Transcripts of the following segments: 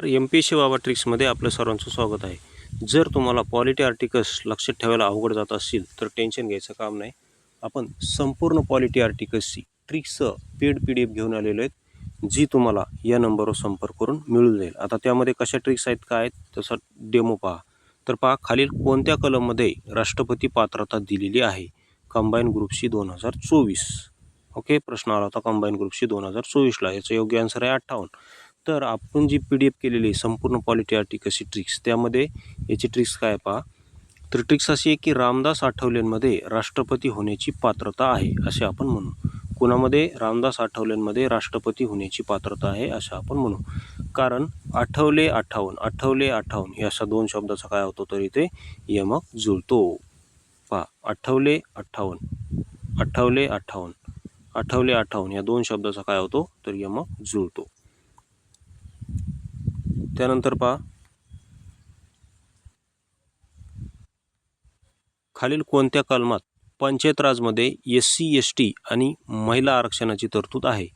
तर MPSC बाबा ट्रिक्समध्ये आपलं सर्वांचं स्वागत आहे. जर तुम्हाला पॉलिटी आर्टिकल्स लक्षात ठेवायला अवघड जात असतील तर टेन्शन घ्यायचं काम नाही. आपण संपूर्ण पॉलिटी आर्टिकल्सची ट्रिक्सचं पेड PDF घेऊन आलेलो आहेत, जी तुम्हाला या नंबरवर संपर्क करून मिळून जाईल. आता त्यामध्ये कशा ट्रिक्स आहेत, काय आहेत, तसा डेमो पहा. तर पहा, खालील कोणत्या कलममध्ये राष्ट्रपती पात्रता दिलेली आहे? Combine group C 2024. ओके, प्रश्न आला होता कंबाईन ग्रुप सी 2024ला. याचं योग्य आन्सर आहे 58. तर आपण जी PDF केलेली आहे संपूर्ण पॉलिटी आर्टिकल्सची ट्रिक्स, त्यामध्ये याची ट्रिक्स काय पहा. तर ट्रिक्स अशी आहे की रामदास आठवलेंमध्ये राष्ट्रपती होण्याची पात्रता आहे असे आपण म्हणू. कुणामध्ये? रामदास आठवलेंमध्ये राष्ट्रपती होण्याची पात्रता आहे असं आपण म्हणू. कारण आठवले 58 या अशा दोन शब्दाचा काय होतो, तर इथे यमक जुळतो. पहा, आठवले 58 या दोन शब्दाचा काय होतो, तर यमक जुळतो. त्यानंतर पहा, खालील कोणत्या कलमात पंचायत राजमध्ये SC ST आणि महिला आरक्षणाची तरतूद आहे?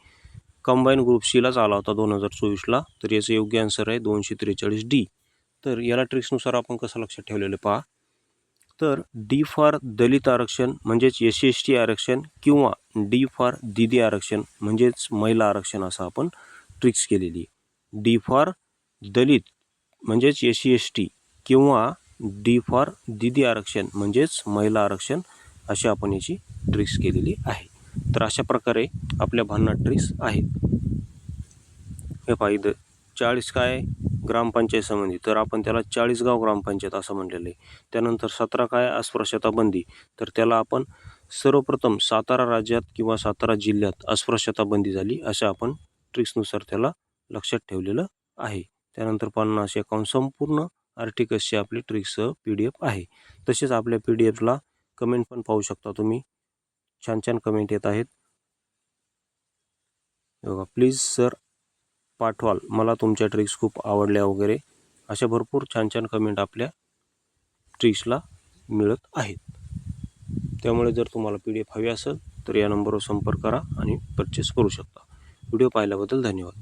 कंबाईन ग्रुप सीलाच आला होता 2024ला. तर याचं योग्य आन्सर आहे 243D. तर याला ट्रिक्सनुसार आपण कसं लक्षात ठेवलेलं पहा. तर D फॉर दलित आरक्षण म्हणजेच SC ST आरक्षण किंवा D फॉर दीदी आरक्षण म्हणजेच महिला आरक्षण असं आपण ट्रिक्स केलेली आहे. D फॉर दलित म्हणजेच SC ST किंवा D फॉर दीदी आरक्षण म्हणजेच महिला आरक्षण अशी आपण याची ट्रिक्स केलेली आहे. तर अशा प्रकारे आपल्या भन्नाट ट्रिक्स आहेत. हे पाहिजे 40 काय ग्रामपंचायत संबंधी, तर आपण त्याला 40गाव ग्रामपंचायत असं म्हणलेलं आहे. त्यानंतर 17 काय अस्पृश्यता बंदी, तर त्याला आपण सर्वप्रथम सातारा राज्यात किंवा सातारा जिल्ह्यात अस्पृश्यता बंदी झाली असं आपण ट्रिक्सनुसार त्याला लक्षात ठेवलेलं आहे. त्यानंतर 50-51 संपूर्ण आर्टिकल्सची आपली ट्रिक्सचं PDF आहे. तसेच आपल्या PDFला कमेंट पण पाहू शकता तुम्ही. छान छान कमेंट येत आहेत. बघा, प्लीज सर पाठवाल, मला तुमच्या ट्रिक्स खूप आवडल्या वगैरे अशा भरपूर छान छान कमेंट आपल्या ट्रिक्सला मिळत आहेत. त्यामुळे जर तुम्हाला PDF हवी असेल तर या नंबरवर संपर्क करा आणि परचेस करू शकता. व्हिडिओ पाहिल्याबद्दल धन्यवाद.